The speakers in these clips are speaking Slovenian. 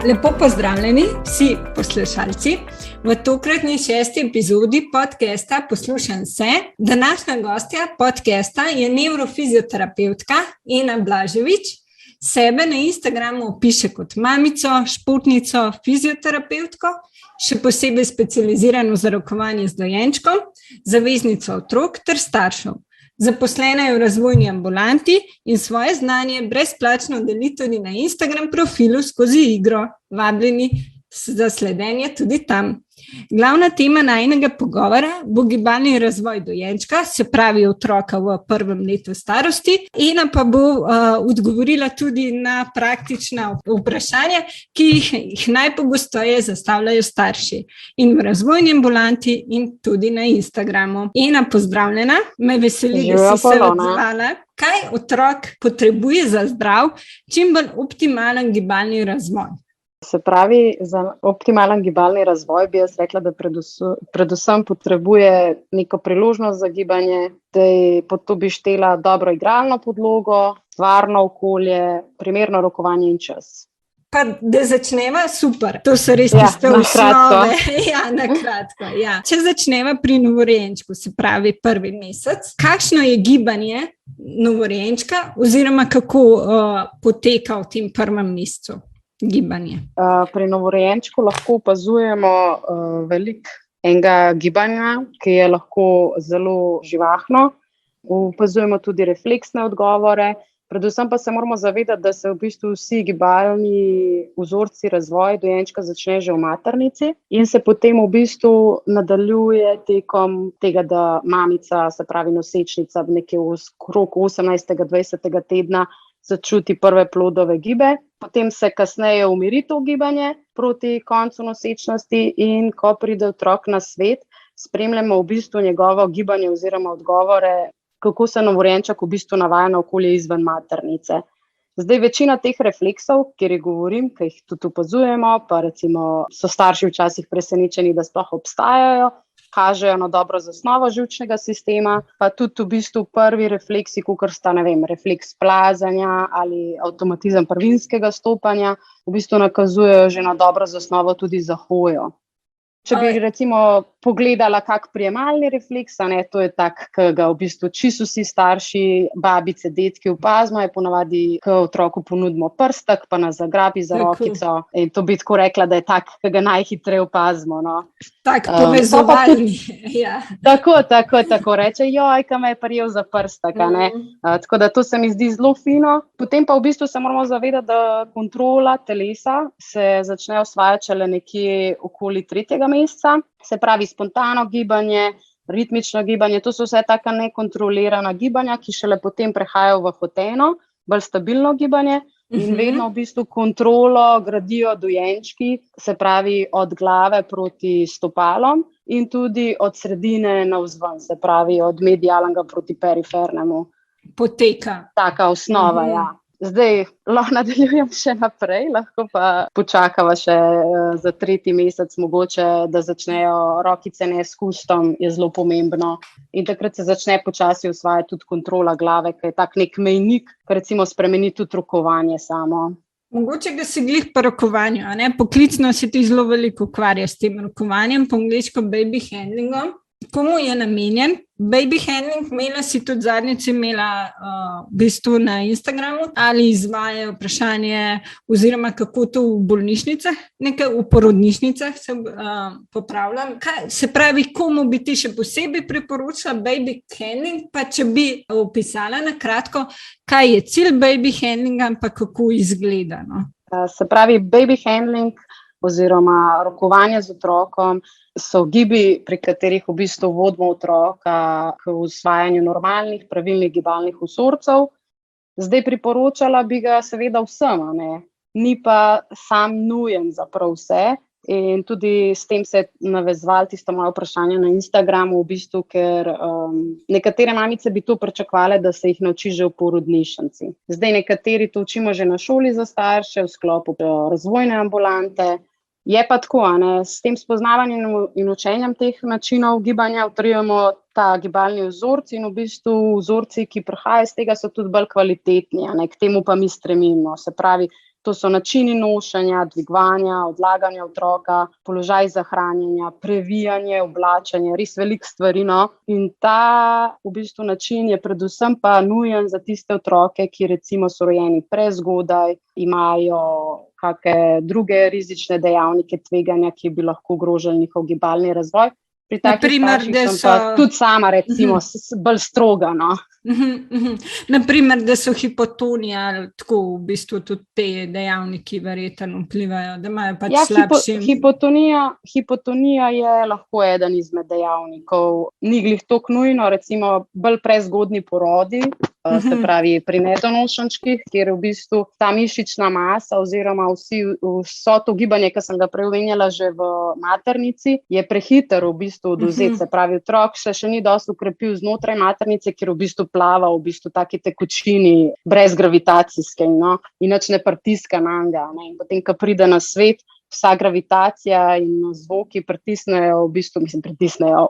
Lepo pozdravljeni vsi poslušalci v tokratni 6. epizodi podcasta Poslušam se. Današnja gostja podcasta je nevrofizioterapevtka Ena Blaževič. Sebe na Instagramu opiše kot mamico, športnico, fizioterapevtko, še posebej specializirano za rokovanje z dojenčkom, zaveznico otrok ter staršev. Zaposlena je v razvojni ambulanti in svoje znanje brezplačno deli tudi na Instagram profilu skozi igro. Vabljeni za sledenje tudi tam. Glavna tema najinega pogovora bo gibalni razvoj dojenčka, se pravi otroka v prvem letu starosti. Ena pa bo odgovorila tudi na praktična vprašanja, ki jih najpogosteje zastavljajo starši in v razvojni ambulanti in tudi na Instagramu. Ena, pozdravljena, me veseli, da si se odzvala. Kaj otrok potrebuje za zdrav, čim bolj optimalen gibalni razvoj? Se pravi, za optimalen gibalni razvoj bi jaz rekla, da predvsem potrebuje neko priložnost za gibanje, da pod to bi štela dobro igralno podlogo, varno okolje, primerno rokovanje in čas. Pa da začneva, super, to so res tiste osnove. Na kratko. Če začneva pri novorojenčku, se pravi prvi mesec, kakšno je gibanje novorojenčka oziroma kako poteka v tem prvem mesecu? Gibanje. Pri novorojenčku lahko opazujemo veliko enega gibanja, ki je lahko zelo živahno. Opazujemo tudi refleksne odgovore, predvsem pa se moramo zavedati, da se v bistvu vsi gibalni vzorci razvoja dojenčka začne že v maternici in se potem v bistvu nadaljuje tekom tega, da mamica, se pravi nosečnica, nekje okrog 18. 20. tedna začuti prve plodove gibe, potem se kasneje umiri to gibanje proti koncu nosečnosti in ko pride otrok na svet, spremljamo v bistvu njegovo gibanje oziroma odgovore, kako se novorojenček v bistvu navaja na okolje izven maternice. Zdaj, večina teh refleksov, kjer govorim, ki jih tudi opazujemo, pa recimo so starši včasih presenečeni, da sploh obstajajo, kažejo na dobro zasnovo živčnega sistema, pa tudi v bistvu prvi refleksi, kakor sta, refleks plazanja ali avtomatizem prvinskega stopanja, v bistvu nakazujejo že na dobro zasnovo tudi za hojo. Če bi recimo pogledala kak prijemalni refleks, to je tak, ki ga v bistvu čisto vsi starši, babice, detki opazimo, je ponavadi, ko otroku ponudimo prstek, pa nas zagrabi za rokico in to bi tako rekla, da je tak, ki ga najhitreje opazimo. Tak povezovalni. Tako reče, joj, ka me je prijel za prstek. Tako da to se mi zdi zelo fino. Potem pa v bistvu se moramo zavedati, da kontrola telesa se začne osvajati šele nekje okoli 3. meseca. Se pravi spontano gibanje, ritmično gibanje, to so vse taka nekontrolirana gibanja, ki šele potem prehajajo v hoteno, bolj stabilno gibanje. In vedno v bistvu kontrolo gradijo dojenčki, se pravi od glave proti stopalom in tudi od sredine navzven, se pravi od medialnega proti perifernemu. Poteka. Taka osnova, Zdaj, lahko nadaljujem še naprej, lahko pa počakava še za 3. mesec, mogoče, da začnejo rokice s kustom, je zelo pomembno. In takrat se začne počasi osvajati tudi kontrola glave, ki je tak nek mejnik, ki recimo spremeni tudi rokovanje samo. Mogoče, da si glih po rokovanju, poklicno se ti zelo veliko ukvarja s tem rokovanjem, po angleško baby handlingom. Komu je namenjen? Baby handling, imela si tudi zadnjič v bistvu na Instagramu, ali izvajajo vprašanje oziroma kako to v bolnišnicah, nekaj v porodnišnicah se popravljam. Se pravi, komu bi ti še posebej priporočila baby handling, pa če bi opisala na kratko, kaj je cilj baby handlinga, pa kako izgleda? Se pravi, baby handling oziroma rokovanje z otrokom so gibi, pri katerih v bistvu vodimo otroka k usvajanju normalnih, pravilnih gibalnih vzorcev. Zdaj priporočala bi ga seveda vsem, ni pa sam nujen za prav vse in tudi s tem se navezovali tisto moje vprašanje na Instagramu, v bistvu, ker nekatere mamice bi to pričakovale, da se jih nauči že v porodnišnici. Zdaj nekateri to učimo že na šoli za starše v sklopu razvojne ambulante. Je pa tako, s tem spoznavanjem in učenjem teh načinov gibanja utrjujemo ta gibalni vzorci in v bistvu vzorci, ki prihajajo iz tega, so tudi bolj kvalitetni, k temu pa mi stremimo. Se pravi, To so načini nošenja, dvigovanja, odlaganja otroka, položaj za hranjenje, previjanje, oblačenje, res veliko stvari. No. In ta v bistvu način je predvsem pa nujen za tiste otroke, ki recimo so rojeni prezgodaj, imajo kakšne druge rizične dejavnike tveganja, ki bi lahko ogrožali njihov gibalni razvoj. Pri takih starših sem pa tudi sama recimo bolj stroga. No. Naprimer, da so hipotoni ali tako v bistvu tudi te dejavniki verjetno vplivajo, da imajo pač slabši. Hipotonija je lahko eden izmed dejavnikov. Ni glih toliko nujno, recimo bolj prezgodni porodi, se pravi pri nedonošenčkih, kjer v bistvu ta mišična masa oziroma vso to gibanje, ki sem ga prej omenjala že v maternici, je prehiter v bistvu odvzeti. Se pravi, otrok se še ni dosti ukrepil znotraj maternice, kjer v bistvu plava v bistvu taki tekočini brez gravitacijske, no, inač ne pritiska nanj. In potem, ko pride na svet, vsa gravitacija in zvoki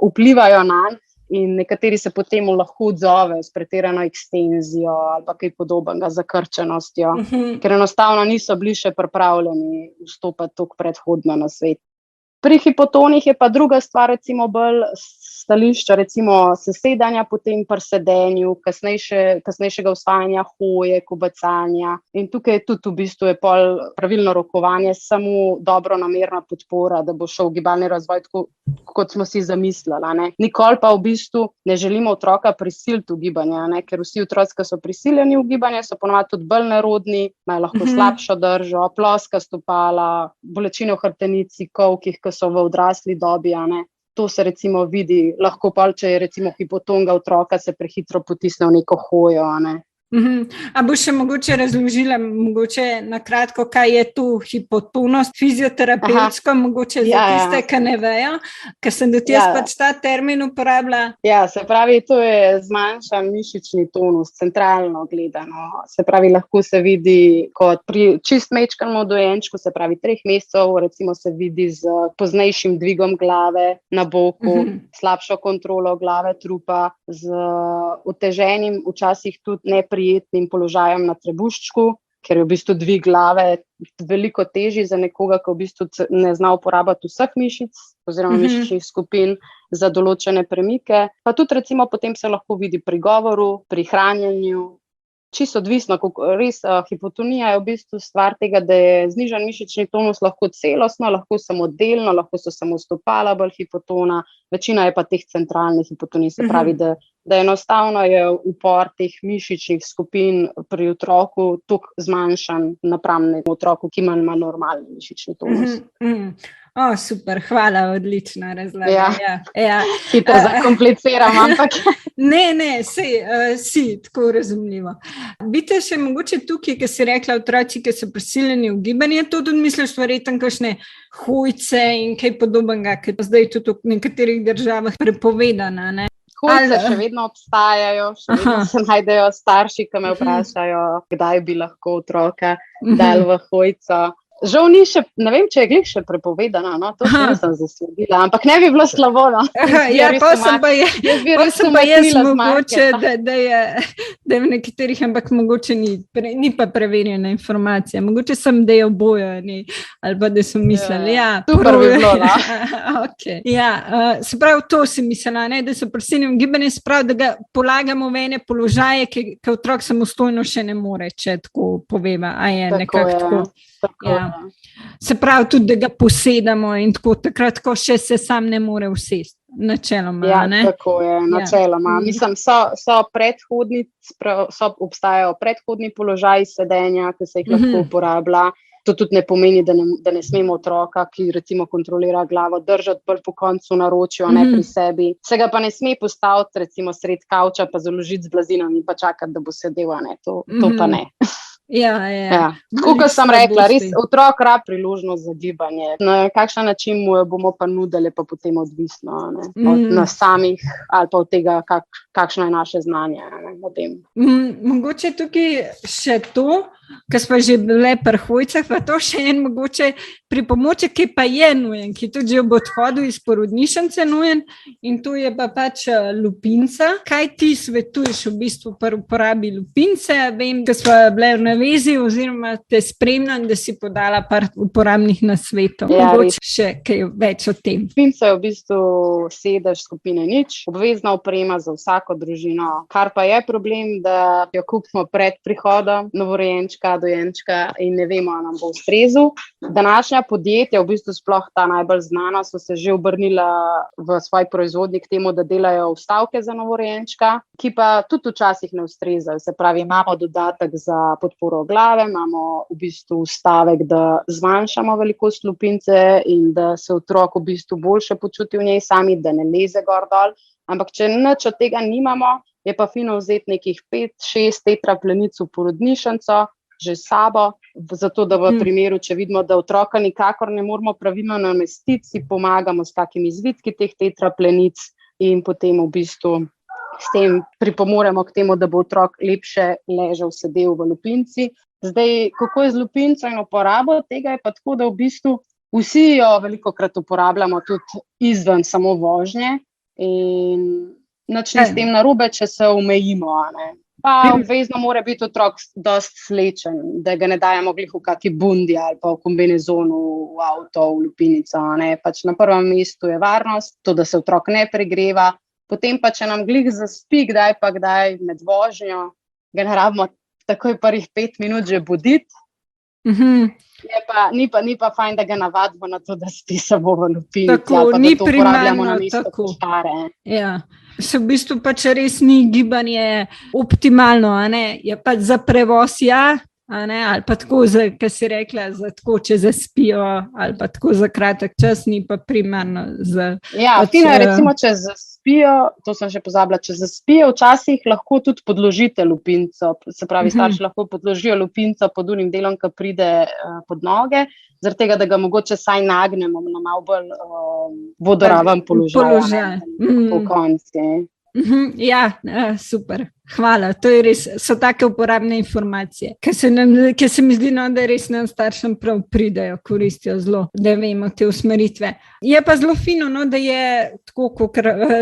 vplivajo nanj. In nekateri se potem lahko odzovejo s pretirano ekstenzijo ali pa kaj podobnega, zakrčenostjo, ker enostavno niso bili še pripravljeni vstopati toliko predhodno na svet. Pri hipotonih je pa druga stvar, recimo bolj stališča, recimo sesedanja, potem pri sedenju, kasnejšega usvajanja hoje, kobacanja. In tukaj tudi v bistvu je pol pravilno rokovanje, samo dobro namerna podpora, da bo šel gibalni razvoj tako, kot smo si zamislili. Ne. Nikoli pa v bistvu ne želimo otroka prisiliti v gibanje, ne, ker vsi otroci, ki so prisiljeni v gibanje, so ponovadi tudi bolj nerodni, imajo lahko slabšo držo, ploska stopala, bolečine v hrbtenici, kolkih, ki so v odrasli dobi. Ne. To se recimo vidi, lahko pa, če je recimo hipotonga otroka, se prehitro potisne v neko hojo. Ne. A bo še mogoče razložila, mogoče na kratko, kaj je tu hipotonost fizioterapevtsko, mogoče za tiste, ki ne vejo, ker sem tudi jaz pač ta termin uporabila. Ja, se pravi, to je zmanjšan mišični tonus, centralno gledano. Se pravi, lahko se vidi kot pri čist mečkanem dojenčku, se pravi 3 mesecev, recimo se vidi z poznejšim dvigom glave na boku, slabšo kontrolo glave, trupa, z oteženim, včasih tudi neprijetnim položajem na trebuščku, ker je v bistvu dvig glave veliko težji za nekoga, ki v bistvu ne zna uporabiti vseh mišic oziroma mišičnih skupin za določene premike. Pa tudi recimo potem se lahko vidi pri govoru, pri hranjenju. Čisto odvisno, res hipotonija je v bistvu stvar tega, da je znižan mišični tonus lahko celostno, lahko samo delno, lahko so samo stopala bolj hipotona, večina je pa teh centralnih hipotonij, se pravi, da enostavno je upor teh mišičnih skupin pri otroku toliko zmanjšan napram otroku, ki ima normalni mišični tonus. Super, hvala, odlična razlaga. Ja. Hitro zakompliciram, ampak... Ne, si tako razumljivo. Bite še mogoče tukaj, ki si rekla otroci, ki so prisiljeni v gibanje, to tudi misliš verjetno kakšne hojce in kaj podobnega, ki je zdaj tudi v nekaterih državah prepovedana, ne? Hojce še vedno obstajajo, še vedno se najdejo starši, ki me vprašajo, kdaj bi lahko otroka dal v hojco. Žal ni še, ne vem, če je glih še prepovedana, no, to še nisem zasledila, ampak ne bi bilo slabo, no. Pa sem pa jaz mogoče, da je v nekaterih, ampak mogoče ni pa preverjena informacija, mogoče sem, da je obojo, ali pa da so mislili, super bi bilo, no. Okay. Se pravi, to si mislila, ne, da so prisiljeni v gibanje, se pravi, da ga polagamo v ene položaje, ki otrok samostojno še ne more, če tako poveva, a je nekako tako. Se pravi tudi, da ga posedamo in tako takrat, ko še se sam ne more usesti, načeloma, ne? Tako je, načeloma. Mislim, obstajajo predhodni položaji sedenja, ki se jih lahko uporablja. To tudi ne pomeni, da ne smemo otroka, ki recimo kontrolira glavo, držati bolj po koncu naročju, ne pri sebi. Se ga pa ne sme postaviti recimo sred kavča, pa založiti z blazinami, pa čakati, da bo sedel, ne? To pa ne. Ja. Tako kot sem rekla, res otrok rab priložnost za gibanje. Na kakšen način mu jo bomo pa nudili, pa potem odvisno od nas samih ali pa od tega, kakšno je naše znanje o tem. Mogoče tukaj še to, ko smo že bile pri hojcah, pa to še en mogoče pripomoček, ki pa je nujen, ki tudi že ob odhodu iz porodnišnice nujen, in to je pa pač lupinca. Kaj ti svetuješ v bistvu pri uporabi lupince? Vem, da smo bile v navezi oziroma te spremljam, da si podala par uporabnih nasvetov. Mogoče še kaj več o tem. Lupinca je v bistvu sedež skupine nič, obvezna oprema za vsako družino. Kar pa je problem, da jo kupimo pred prihodom novorojenčka, dojenčka in ne vemo, ali nam bo ustrezal. Današnja podjetja, v bistvu sploh ta najbolj znana, so se že obrnila v svoj proizvodnik k temu, da delajo vstavke za novorojenčka, ki pa tudi včasih ne ustrezajo. Se pravi, imamo dodatek za podporo glave, imamo v bistvu vstavek, da zmanjšamo velikost lupince in da se otrok v bistvu boljše počuti v njej sami, da ne leze gor dol. Ampak če nič od tega nimamo, je pa fino vzeti nekih 5-6 tetraplenic v porodnišnico že s sabo, zato da v primeru, če vidimo, da otroka nikakor ne moramo pravilno namestiti, si pomagamo s takimi zvitki teh tetraplenic in potem v bistvu s tem pripomoremo k temu, da bo otrok lepše ležal, sedel v lupinci. Zdaj, kako je z lupinco in uporabo tega, je pa tako, da v bistvu vsi jo velikokrat uporabljamo tudi izven samo vožnje in nič ni s tem narobe, če se omejimo, ne. Pa obvezno mora biti otrok dosti slečen, da ga ne dajemo glih v kaki bundi ali pa v kombinezonu, v avto, v lupinico, ne. Pač na prvem mestu je varnost, to, da se otrok ne pregreva, potem pa, če nam glih zaspi, kdaj pa kdaj med vožnjo, ga ne rabimo takoj prvih 5 minut že buditi. Ni pa fajn, da ga navadimo na to, da spi samo v lupinici. Tako, ni primarno tako. Ja. Se v bistvu pač res ni gibanje optimalno, a ne? Je pač za prevoz, ja, a ne? Ali pa tako, kaj si rekla, za tako, če zaspijo, ali pa tako za kratek čas, ni pa primarno za... Ja, fino je recimo, če zaspijo, to sem še pozabila, če zaspijo, včasih lahko tudi podložite lupinco, se pravi, starši lahko podložijo lupinco pod unim delom, ki pride pod noge, zaradi tega, da ga mogoče saj nagnemo na malo bolj vodoraven položaj. Po konci. Ja, super. Hvala, to je res, so take uporabne informacije, ki se mi zdi, da res nam staršem prav pridejo, koristijo zelo, da vemo te usmeritve. Je pa zelo fino, da je tako, kot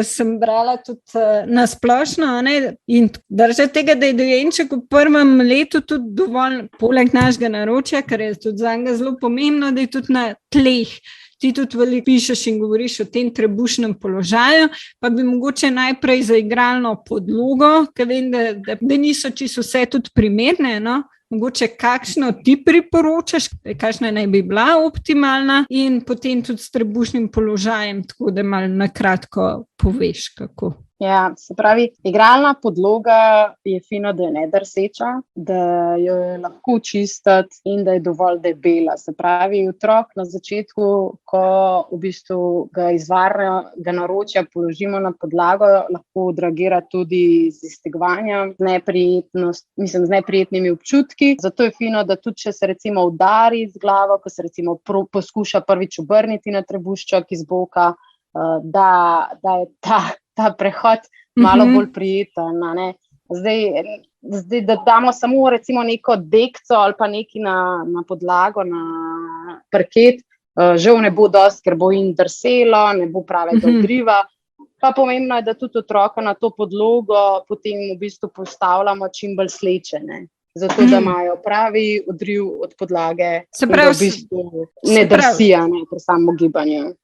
sem brala tudi na splošno, in držati tega, da je dojenček v prvem letu tudi dovolj, poleg našega naročja, kar je tudi za njega zelo pomembno, da je tudi na tleh. Ti tudi veliko pišeš in govoriš o tem trebušnem položaju, pa bi mogoče najprej za igralno podlogo, ker vem, da niso čisto vse tudi primerne, no? Mogoče kakšno ti priporočaš, kakšna naj bi bila optimalna in potem tudi s trebušnim položajem, tako da malo na kratko poveš, kako. Ja, se pravi, igralna podloga je fino, da je ne drseča, da jo je lahko čistiti in da je dovolj debela. Se pravi, otrok na začetku, ko v bistvu ga izvarnega naročja položimo na podlago, lahko odreagira tudi z iztegovanjem, z neprijetnimi občutki. Zato je fino, da tudi če se recimo udari z glavo, ko se recimo poskuša prvič obrniti na trebušček iz boka, da je ta prehod malo bolj prijeten. Zdaj, da damo samo recimo neko dekco ali pa neki na podlago, na parket, žal ne bo dosti, ker bo in drselo, ne bo pravega odriva. Pa pomembno je, da tudi otroka na to podlogo potem v bistvu postavljamo čim bolj slečene. Zato, da imajo pravi odriv od podlage, in da v bistvu ne drsijo pri samo gibanju.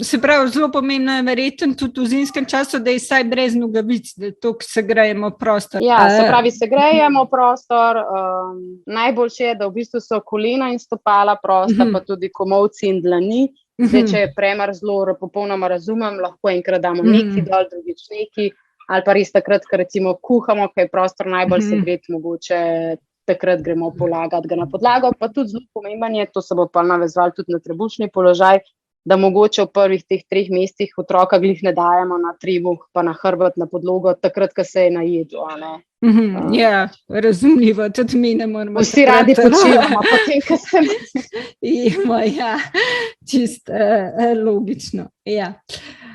Se pravi, zelo pomembno je verjetno tudi v zimskem času, da je saj brez nogavic, da to segrejemo prostor. Ja, se pravi, segrejemo prostor. Najboljše je, da v bistvu so kolena in stopala prosta, pa tudi komolci in dlani. Zdaj, če je premrzlo, popolnoma razumem, lahko enkrat damo neki dol, drugič neki. Ali pa res takrat, ko recimo kuhamo, ko je prostor najbolj segret, mogoče takrat gremo polagati ga na podlago. Pa tudi zelo pomemben je, to se bo pa navezval tudi na trebušni položaj, da mogoče v prvih teh 3 mesecih otroka glih ne dajemo na trebuh, pa na hrbet, na podlogo, takrat, ko se je najedel. Ja, razumljivo, tudi mi ne moramo. Vsi radi počivamo, potem, ko se ja, čist logično, ja.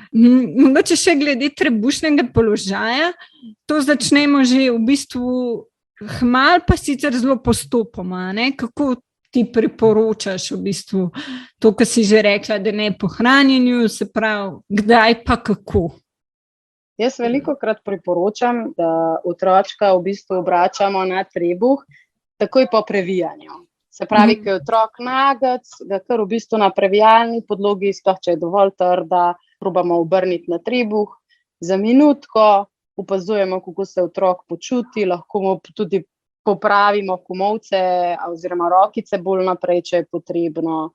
Mogoče še glede trebušnega položaja, to začnemo že v bistvu Hmal pa sicer zelo postopoma, ne? Kako ti priporočaš v bistvu to, kar si že rekla, da ne po hranjenju, se pravi, kdaj pa kako? Jaz velikokrat priporočam, da otročka v bistvu obračamo na trebuh takoj po previjanju. Se pravi, ko je otrok nagec, ga kar v bistvu na previjalni podlogi, sploh če je dovolj trda, probamo obrniti na trebuh za minutko, opazujemo, kako se otrok počuti, lahko mu tudi popravimo komolce oziroma rokice bolj naprej, če je potrebno.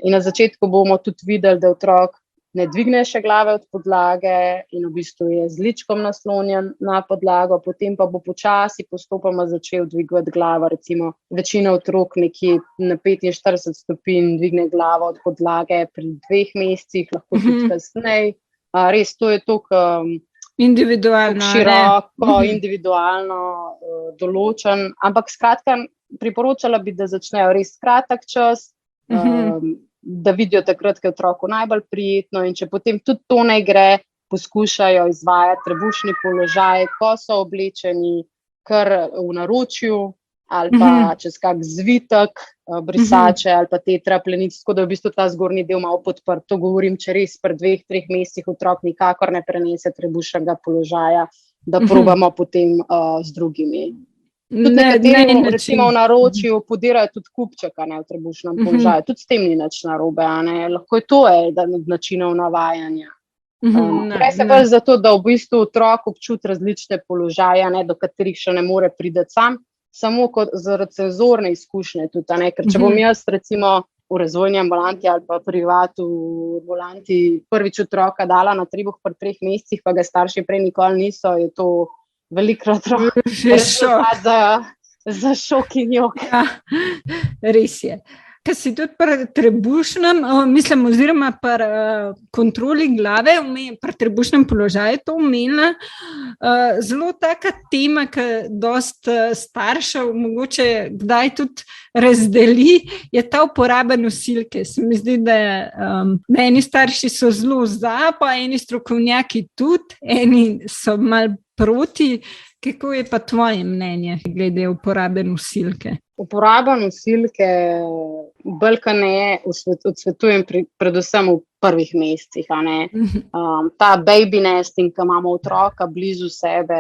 In na začetku bomo tudi videli, da otrok ne dvigne še glave od podlage in v bistvu je z ličkom naslonjen na podlago, potem pa bo počasi postopoma začel dvigovati glavo. Recimo večina otrok nekje na 45 stopinj dvigne glavo od podlage pri 2 mesecih, lahko tudi kasneje. Res, to je toliko individualno, široko, individualno določen, ampak skratka priporočala bi, da začnejo res kratek čas, da vidijo takrat, ko je otroku najbolj prijetno, in če potem tudi to ne gre, poskušajo izvajati trebušni položaj, ko so oblečeni kar v naročju ali pa čez kak zvitek, brisače ali pa tetraplenic, tako da v bistvu ta zgornji del malo podprt. To govorim, če res pri 2-3 mesecih otrok nikakor ne prenese trebušnega položaja, da probamo potem z drugimi. Tudi nekateri, recimo v naročju, podirajo tudi kupček v trebušnem položaju. Tudi s tem ni nič narobe, lahko je to eden od načinov navajanja. Gre se bolj za to, da v bistvu otrok občuti različne položaje, do katerih še ne more priti sam, samo kot zaradi senzorne izkušnje tudi, ker če bom jaz recimo v razvojni ambulanti ali pa privatu ambulanti prvič otroka dala na trebuh pri 3 mesecih, pa ga starši prej nikoli niso, je to velikrat za šok in jok. Ja, res je. Kaj si tudi pri trebušnem, mislim, oziroma pri kontroli glave, pri trebušnem položaju to omenila, zelo taka tema, ki dosti staršev mogoče kdaj tudi razdeli, je ta uporaba nosilke. Se mi zdi, da eni starši so zelo za, pa eni strokovnjaki tudi, eni so malo proti. Kako je pa tvoje mnenje glede uporabe nosilke? Uporaba nosilke bolj kot ne odsvetujem predvsem v prvih mesecih. Ta baby nesting, ki imamo otroka blizu sebe,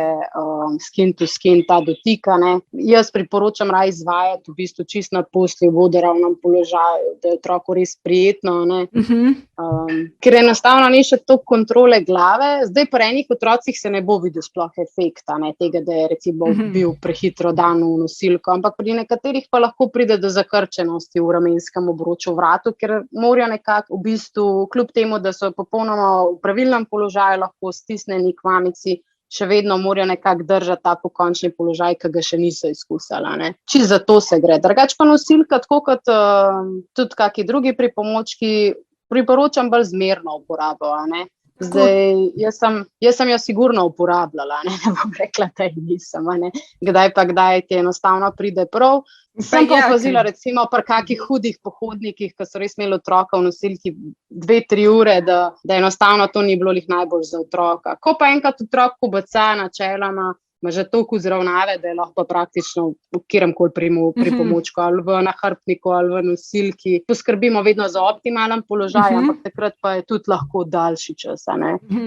skin to skin, ta dotik. Jaz priporočam raje izvajati v bistvu čisto na postelji v vodoravnem položaju, da je otroku res prijetno. Ker enostavno ni še toliko kontrole glave. Zdaj pri enih otrocih se ne bo videl sploh efekta tega, da je recimo bil prehitro dan v nosilko, ampak pri nekaterih pa lahko pride do zakrčenosti v ramenskem obroču vratu, ker morajo nekako v bistvu, kljub temu, da so popolnoma v pravilnem položaju, lahko stisnjeni k mamici, še vedno morajo nekako držati ta pokončni položaj, ki ga še niso izkusili. Čisto za to se gre. Drugače pa nosilka, tako kot tudi kakšni drugi pripomočki, priporočam bolj zmerno uporabo. Zdaj, jaz sem jo sigurno uporabljala, ne bom rekla, da jih nisem. Kdaj pa kdaj ti enostavno pride prav. Sem pa opazila recimo pri kakih hudih pohodnikih, ki so res imeli otroka v nosilki 2-3 ure, da enostavno to ni bilo najbolj za otroka. Ko pa enkrat otrok pobaca, načeloma ima že toliko vzravnave, da je lahko praktično v kjeremkoli pripomočku, ali v nahrbtniku, ali v nosilki. Poskrbimo vedno za optimalen položaj, ampak takrat pa je tudi lahko daljši čas,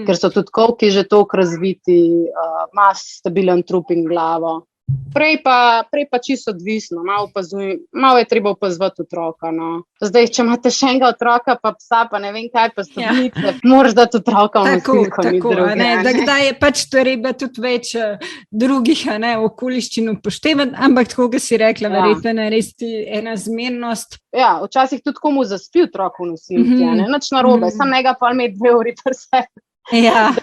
ker so tudi kolki že toliko razviti, ima stabilen trup in glavo. Prej pa čisto odvisno, malo je treba opazovati otroka. Zdaj, če imate še enega otroka, pa psa, pa ne vem kaj, pa stopnice, moraš dati otroka v nosilko, ni druge. Da kdaj je pač treba tudi več drugih okoliščin upoštevati, ampak tako, kot si rekla, verjetno narediti ena zmernost. Ja, včasih tudi komu zaspi otrok v nosilki, nič narobe, sam njega pa imeti 2 uri pri sebi. Ja.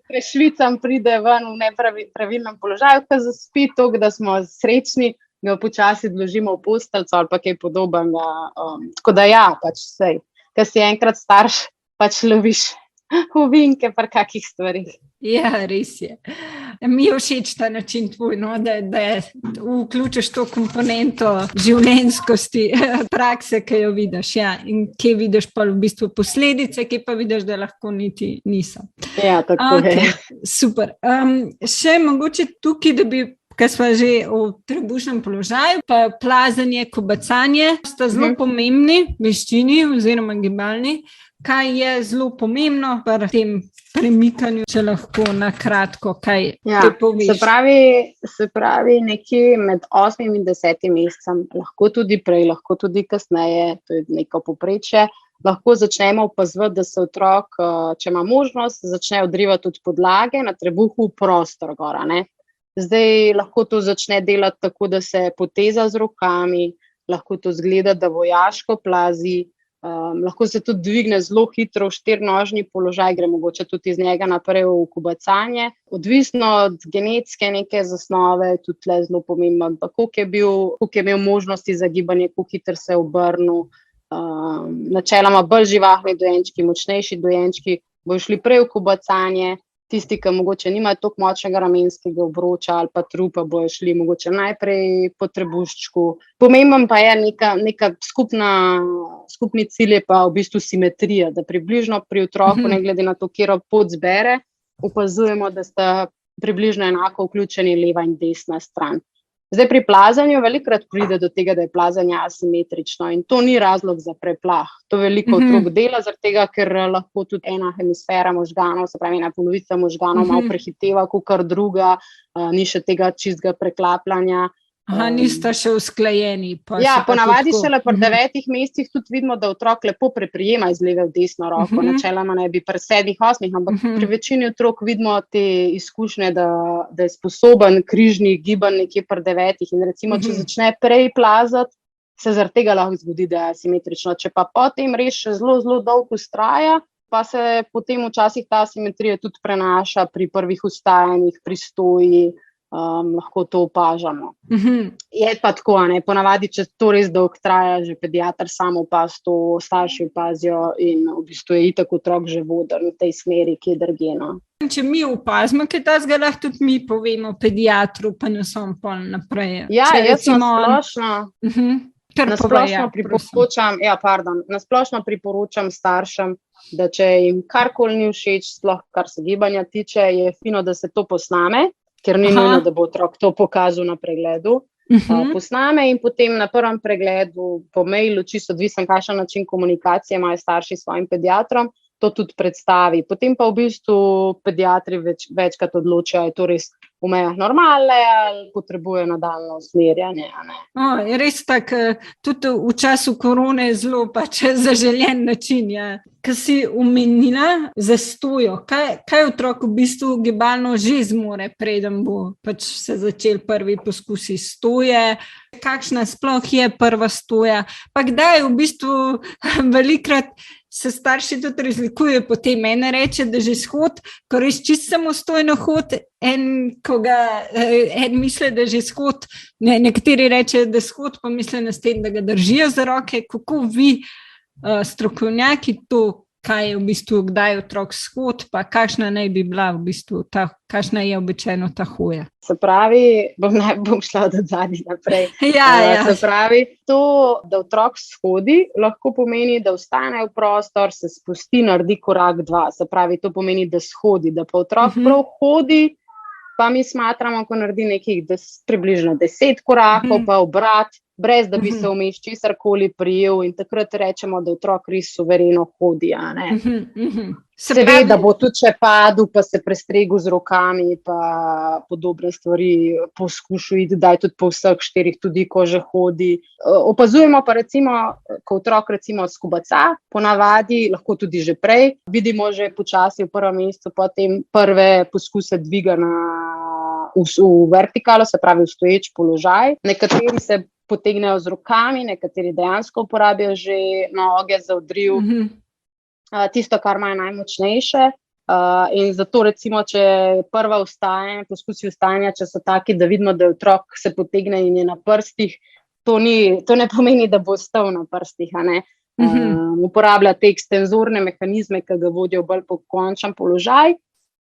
Prešvicam pride ven v nepravilnem položaju, ko zaspi toliko, da smo srečni, ga počasi odložimo v posteljico ali pa kaj podobnega. Tako da ja, pač sej, ko si enkrat starš, pač loviš ovinke pri kakih stvarih. Ja, res je. Mi je všeč ta način tvoj, da vključiš to komponento življenjskosti, prakse, ki jo vidiš, in kje vidiš pa v bistvu posledice, kje pa vidiš, da lahko niti niso. Ja, tako je. Super. Še mogoče tukaj, da bi ker smo že v trebušnem položaju, pa plazenje, kobacanje sta zelo pomembni veščini oziroma gibalni. Kaj je zelo pomembno pri tem premikanju, če lahko na kratko kaj poveš? Se pravi nekje med 8 in 10 mesecem, lahko tudi prej, lahko tudi kasneje, to je neko povprečje, lahko začnemo opazovati, da se otrok, če ima možnost, začne odrivati od podlage na trebuhu v prostor gora, ne. Zdaj lahko to začne delati tako, da se poteza z rokami, lahko to zgleda, da vojaško plazi, lahko se tudi dvigne zelo hitro v 4-nožni položaj, gre mogoče tudi iz njega naprej v kobacanje. Odvisno od genetske neke zasnove, tudi tle zelo pomembno, koliko je imel možnosti za gibanje, koliko hitro se je obrnil. Načeloma bolj živahni dojenčki, močnejši dojenčki bojo šli prej v kobacanje, tisti, ki mogoče nimajo toliko močnega ramenskega obroča ali pa trupa, bojo šli mogoče najprej po trebuščku. Pomemben pa je neka skupni cilj je pa v bistvu simetrija, da približno pri otroku, ne glede na to, katero pot zbere, opazujemo, da sta približno enako vključeni leva in desna stran. Zdaj pri plazanju velikokrat pride do tega, da je plazanje asimetrično in to ni razlog za preplah. To veliko otrok dela, zaradi tega, ker lahko tudi ena hemisfera možganov, se pravi ena polovica možganov malo prehiteva kakor druga, ni še tega čistega preklapljanja. Nista še usklajeni. Ponavadi šele pri 9 mesecih tudi vidimo, da otrok lepo preprijema iz leve v desno roko. Načeloma ne bi pri 7-8, ampak pri večini otrok vidimo te izkušnje, da je sposoben križnih gibanj nekje pri 9 in recimo, če začne prej plazati, se zaradi tega lahko zgodi, da je asimetrično. Če pa potem res še zelo, zelo dolgo vztraja, pa se potem včasih ta asimetrija tudi prenaša pri prvih vstajanjih, pri stoji, lahko to opažamo. Je pa tako, ponavadi, če to res dolgo traja, že pediater sam opaz to, starši opazijo in v bistvu je itak otrok že voden v tej smeri, ki je drgeno. Če mi opazimo, kaj tazga lahko tudi mi povemo pediatru, pa ne samo pol naprej. Jaz na splošno priporočam staršem, da če jim karkoli ni všeč, sploh kar se gibanja tiče, je fino, da se to posname, ker ni nujno, da bo otrok to pokazal na pregledu. Posname in potem na prvem pregledu po mailu, čisto odvisen, kakšen način komunikacije imajo starši s svojim pediatrom, to tudi predstavi. Potem pa v bistvu pediatri večkrat odločajo, je to res v mejah normale ali potrebuje nadaljnje usmerjanje. Je res tako, tudi v času korone zelo zaželjen način. Kaj si omenila zastojo? Kaj otrok v bistvu gibalno že zmore, preden bo se začel prvi poskusi stoje? Kakšna sploh je prva stoja? Pa kdaj v bistvu velikrat se starši tudi razlikujejo potem. Ene reče, da že shod, ko res čisto samostojno hod, en misli, da že shod, nekateri reče, da shod, pa misli na tem, da ga držijo za roke. Kako vi, strokovnjaki, to, kaj je v bistvu, kdaj otrok shod, pa kakšna naj bi bila v bistvu kakšna je običajno ta hoja? Se pravi, bom šla od zadnji naprej. Se pravi, to, da otrok shodi, lahko pomeni, da vstane v prostor, se spusti, naredi korak 2. Se pravi, to pomeni, da shodi, da pa otrok prav hodi, pa mi smatramo, ko naredi nekih približno 10 korakov, pa obrat, brez da bi se vmes česarkoli prijel in takrat rečemo, da otrok res suvereno hodi. Se ve, da bo tudi če padel, pa se prestregel z rokami, pa podobne stvari poskušal iti, daj tudi po vseh 4, tudi ko že hodi. Opazujemo pa recimo, ko otrok recimo skubaca, ponavadi, lahko tudi že prej, vidimo že počasi v prvem mesecu, potem prve poskuse dviga v vertikalo, se pravi v stoječ položaj. Nekateri se potegnejo z rokami, nekateri dejansko uporabijo že noge za odriv. Tisto, kar imajo najmočnejše. In zato recimo, če prva vstajanja, poskusi vstajanja, če so taki, da vidimo, da otrok se potegne in je na prstih, to ne pomeni, da bo stal na prstih. Uporablja te ekstenzorne mehanizme, ki ga vodijo bolj po končen položaj.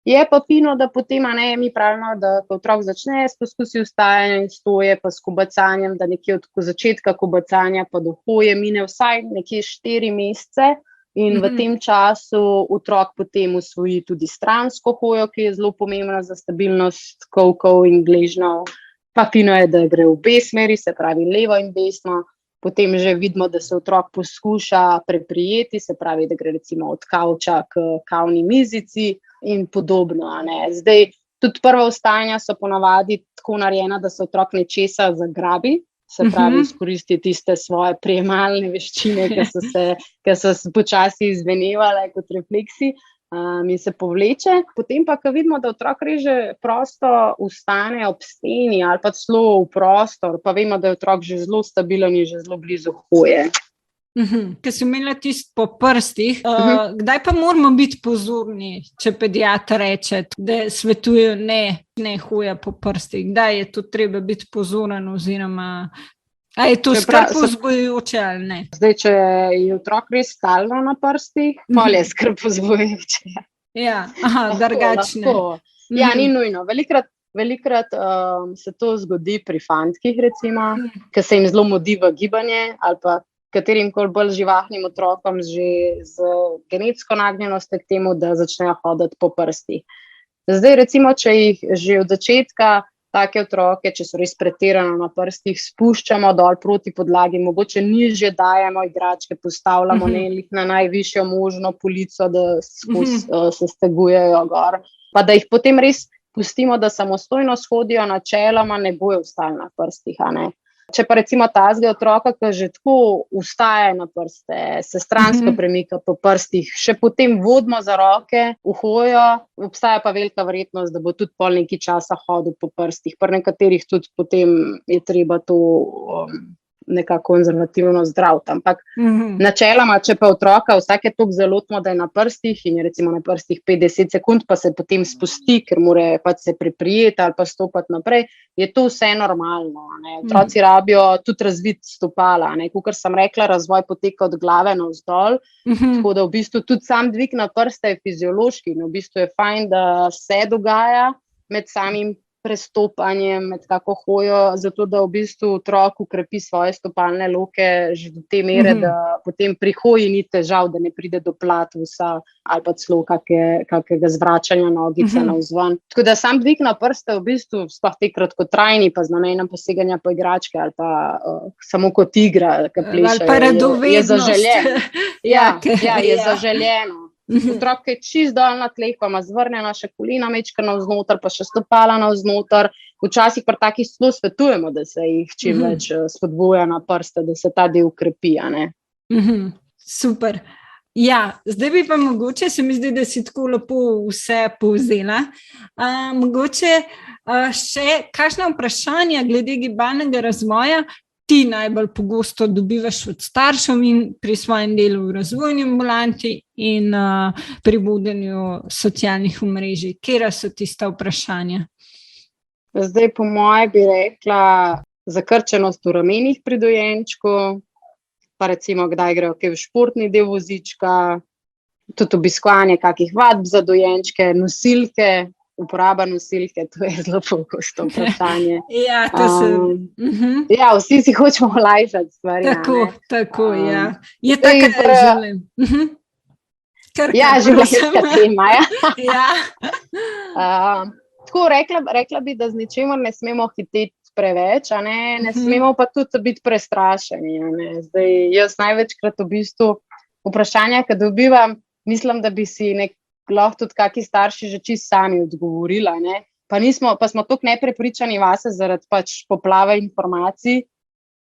Je pa fino, da potem, mi pravimo, da ko otrok začne s poskusi vstajanja in stoje, pa s kobacanjem, da nekje od začetka kobacanja pa do hoje mine vsaj nekje 4 mesece in v tem času otrok potem usvoji tudi stransko hojo, ki je zelo pomembna za stabilnost kolkov in gležnjev. Pa fino je, da gre v obe smeri, se pravi levo in desno. Potem že vidimo, da se otrok poskuša preprijeti, se pravi, da gre recimo od kavča k kavni mizici in podobno. Zdaj, tudi prva vstajanja so ponavadi tako narejena, da se otrok nečesa zagrabi, se pravi, izkoristi tiste svoje prijemalne veščine, ki so se počasi izvenevale kot refleksi. In se povleče, potem pa, ko vidimo, da otrok reže prosto vstane ob steni ali pa celo v prostor, pa vemo, da je otrok že zelo stabilen in že zelo blizu hoje. Ker si imela tisto po prstih, kdaj pa moramo biti pozorni, če pediater reče, da svetujejo ne hoja po prstih, kdaj je to treba biti pozoren oziroma a je to skrb vzbujajoče ali ne? Zdaj, če je otrok res stalno na prstih, pol je skrb vzbujajoče. Ja, drugačne. Ja, ni nujno. Velikrat se to zgodi pri fantkih, recimo, ker se jim zelo mudi v gibanje ali pa katerimkoli bolj živahnim otrokom že z genetsko nagnjenostjo k temu, da začnejo hoditi po prstih. Zdaj, recimo, če jih že od začetka take otroke, če so res pretirano na prstih, spuščamo dol proti podlagi, mogoče nižje dajemo igračke, postavljamo na najvišjo možno polico, da se stegujejo gor, pa da jih potem res pustimo, da samostojno shodijo, načeloma ne bojo ostali na prstih, a ne. Če pa recimo tazga otroka, ki že tako vstaja na prste, se stransko premika po prstih, še potem vodimo za roke v hojo, obstaja pa velika verjetnost, da bo tudi pol nekaj časa hodil po prstih. Pri nekaterih tudi potem je treba to nekako konzervativno zdraviti. Ampak načeloma, če pa otroka vsake toliko zalotimo, da je na prstih in je recimo na prstih 5-10 sekund, pa se potem spusti, ker mora pač se priprijeti ali pa stopati naprej, je to vse normalno. Otroci rabijo tudi razviti stopala. Kakor sem rekla, razvoj poteka od glave navzdol, tako da v bistvu tudi sam dvig na prste je fiziološki in v bistvu je fajn, da se dogaja med samim prestopanjem, med kako hojo, zato da v bistvu otrok ukrepi svoje stopalne loke že do te mere, da potem pri hoji ni težav, da ne pride do platvusa ali pa celo kakega zvračanja nogice navzven. Tako da sam dvig na prste v bistvu sploh te kratkotrajni, pa z namenom poseganja po igračke ali pa samo kot igra, ki plešajo, je zaželjen. Je zaželjeno. Otrok je čist dol na tleh, pa ima zvrnjena še kolena mečka navznoter, pa še stopala navznoter. Včasih pa takih zelo svetujemo, da se jih čim več spodbuja na prste, da se ta del ukrepi. Super. Ja, zdaj bi pa mogoče, se mi zdi, da si tako lepo vse povzela. Mogoče še kakšna vprašanja glede gibalnega razvoja ti najbolj pogosto dobivaš od staršev in pri svojem delu v razvojni ambulanti in pri vodenju socialnih omrežij. Katera so tista vprašanja? Zdaj, po moje bi rekla zakrčenost v ramenih pri dojenčku, pa recimo, kdaj grejo v športni del vozička, tudi obiskovanje kakih vadb za dojenčke, nosilke, uporaba nosilke, to je zelo pogosto vprašanje. Ja, to se... Ja, vsi si hočemo olajšati stvari. Tako, ja. Je tako, da želim. Ja, življenjska tema, ja. Tako, rekla bi, da z ničemer ne smemo hiteti preveč, ne smemo pa tudi biti prestrašeni. Zdaj, jaz največkrat v bistvu vprašanja, ki dobivam, mislim, da bi si lahko tudi kaki starši že čisto sami odgovorila, pa smo toliko neprepričani vase zaradi pač poplave informacij,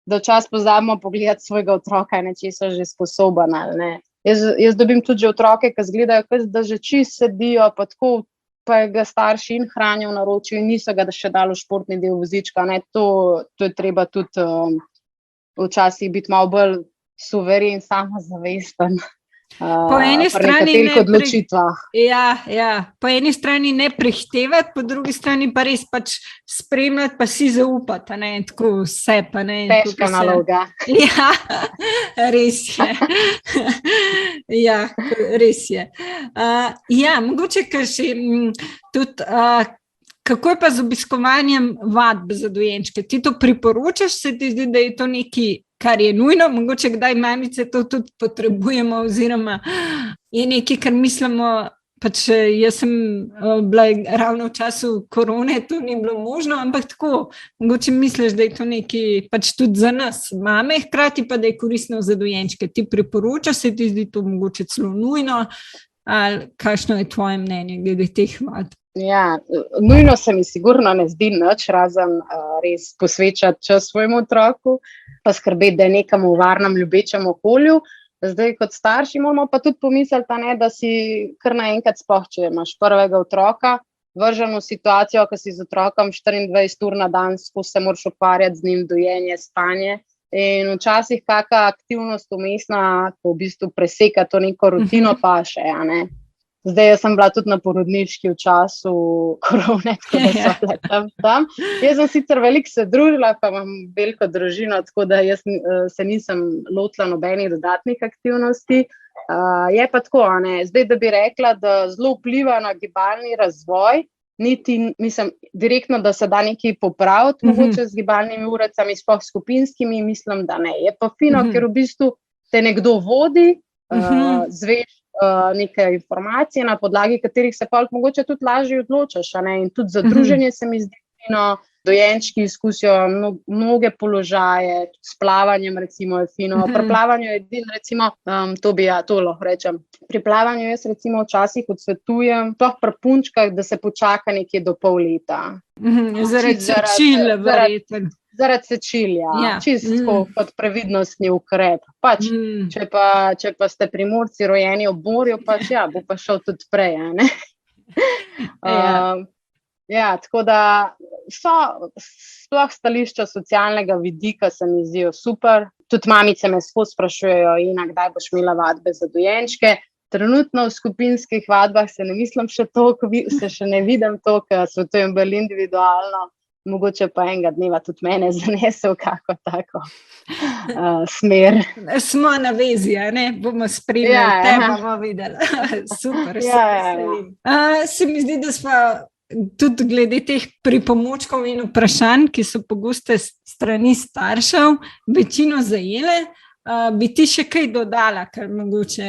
da včasih pozabimo pogledati svojega otroka, če so že sposoben ali ne. Jaz dobim tudi že otroke, ki izgledajo, da že čisto sedijo, pa tako, pa ga starši in hranijo v naročju in niso ga še dali v športni del vozička. To je treba tudi včasih biti malo bolj suveren, samozavesten. Po eni strani po eni strani ne prehtevati, po drugi strani pa res pač spremljati, pa si zaupati, tako vse pa ne. Težka naloga. Ja, res je. Ja, res je. Ja, mogoče, ker še tudi, kako je pa z obiskovanjem vadb za dojenčke? Ti to priporočaš, se ti zdi, da je to nekaj, kar je nujno, mogoče kdaj mamice to tudi potrebujemo oziroma je nekaj, kar mislimo, pač jaz sem bila ravno v času korone, to ni bilo možno, ampak tako, mogoče misliš, da je to nekaj pač tudi za nas, mame, hkrati pa, da je koristno za dojenčke. Ti priporočaš, se ti zdi to mogoče celo nujno, ali kakšno je tvoje mnenje glede teh vad? Ja, nujno se mi sigurno ne zdi nič, razen res posvečati čas svojemu otroku, pa skrbeti, da je nekam v varnem, ljubečem okolju. Zdaj, kot starši moramo pa tudi pomisliti, da si kar naenkrat sploh, če imaš prvega otroka, vržen v situacijo, ko si z otrokom 24 ur na dan, skozi se moraš ukvarjati z njim, dojenje, spanje. In včasih kakšna aktivnost vmesna, ko v bistvu preseka to neko rutino, pa še, Zdaj, jaz sem bila tudi na porodniški v času korone, tako da so bile tam. Jaz sem sicer veliko se družila, pa imam veliko družino, tako da jaz se nisem lotila nobenih dodatnih aktivnosti. Je pa tako, zdaj, da bi rekla, da zelo vpliva na gibalni razvoj, niti, mislim, direktno, da se da nekaj popraviti, mogoče z gibalnimi uricami, sploh skupinskimi, mislim, da ne. Je pa fino, ker v bistvu te nekdo vodi, zveš nekaj informacije, na podlagi katerih se pa mogoče tudi lažje odločaš, in tudi za druženje se mi zdi fino, dojenčki izkusijo mnoge položaje, s plavanjem recimo je fino, pri plavanju je edino recimo, to lahko rečem, pri plavanju jaz recimo včasih odsvetujem, sploh pri punčkah, da se počaka nekje do pol leta. Zaradi sečil, verjetno. Zaradi sečilja, čisto kot previdnostni ukrep. Pač, če pa ste Primorci rojeni ob morju, pač bo pa šel tudi prej. Tako da sploh stališča socialnega vidika se mi zdijo super. Tudi mamice me skozi sprašujejo, kdaj boš imela vadbe za dojenčke. Trenutno v skupinskih vadbah se ne mislim še toliko, se še ne vidim toliko, svetujem bolj individualno. Mogoče pa enega dneva tudi mene zanesel kako tako smer. Smo na vezi, bomo spremljali, te bomo videli. Super, se mi zdi, da smo tudi glede teh pripomočkov in vprašanj, ki so pogoste strani staršev, večino zajele. Bi ti še kaj dodala, kar mogoče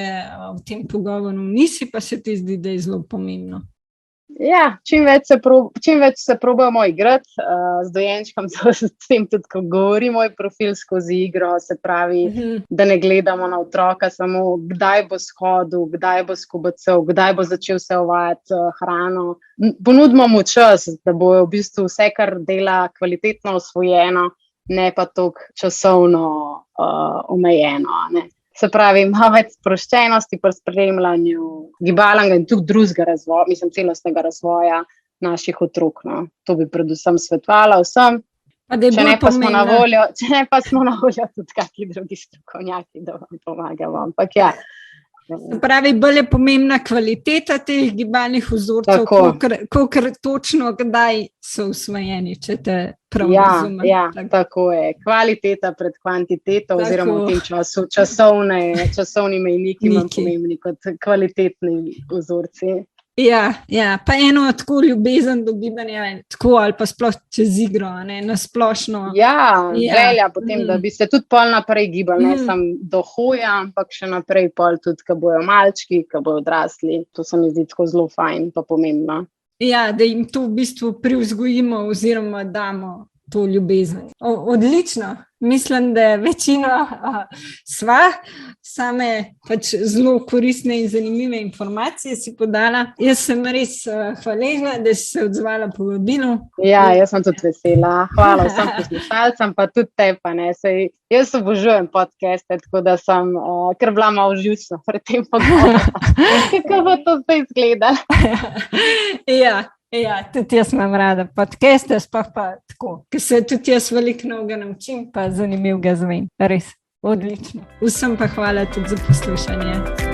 v tem pogovoru nisi, pa se ti zdi, da je zelo pomembno? Ja, čim več se probamo igrati z dojenčkom, s tem tudi, ko govori moj profil skozi igro, se pravi, da ne gledamo na otroka samo, kdaj bo shodil, kdaj bo skubacev, kdaj bo začel se uvajati hrano. Ponudimo mu čas, da bo v bistvu vse, kar dela, kvalitetno osvojeno, ne pa toliko časovno omejeno, Se pravi, ima več sproščenosti pri spremljanju gibalnega in tudi drugega razvoja, mislim, celostnega razvoja naših otrok. To bi predvsem svetovala vsem. Če ne pa smo na voljo tudi kakšni drugi strokovnjaki, da vam pomagamo. Ampak Se pravi, bolj je pomembna kvaliteta teh gibalnih vzorcev, kolikor točno kdaj so usvojeni, če te prav razumem. Tako je. Kvaliteta pred kvantiteto, oziroma v tem času časovni mejniki manj pomembni kot kvalitetni vzorci. Pa eno tako ljubezen do gibanja, tako ali pa sploh čez igro, na splošno. Želja potem, da bi se tudi pol naprej gibali, ne samo do hoja, ampak še naprej pol tudi, ko bojo malčki, ko bojo odrasli. To se mi zdi tako zelo fajn pa pomembno. Da jim to v bistvu privzgojimo oziroma damo to ljubezen. Odlično. Mislim, da večino sva, same pač zelo koristne in zanimive informacije si podala. Jaz sem res hvaležna, da si se odzvala po vabilu. Jaz sem tudi vesela. Hvala vsem poslušalcem, pa tudi tepa. Jaz obožujem podcaste, tako da sem kar bila malo živčna pred tem pogovorom. Kako bo to zdaj izgledalo? Tudi jaz imam rada podcaste, sploh pa tako, ker se tudi jaz veliko novega naučim, pa zanimivega zvem. Res, odlično. Vsem pa hvala tudi za poslušanje.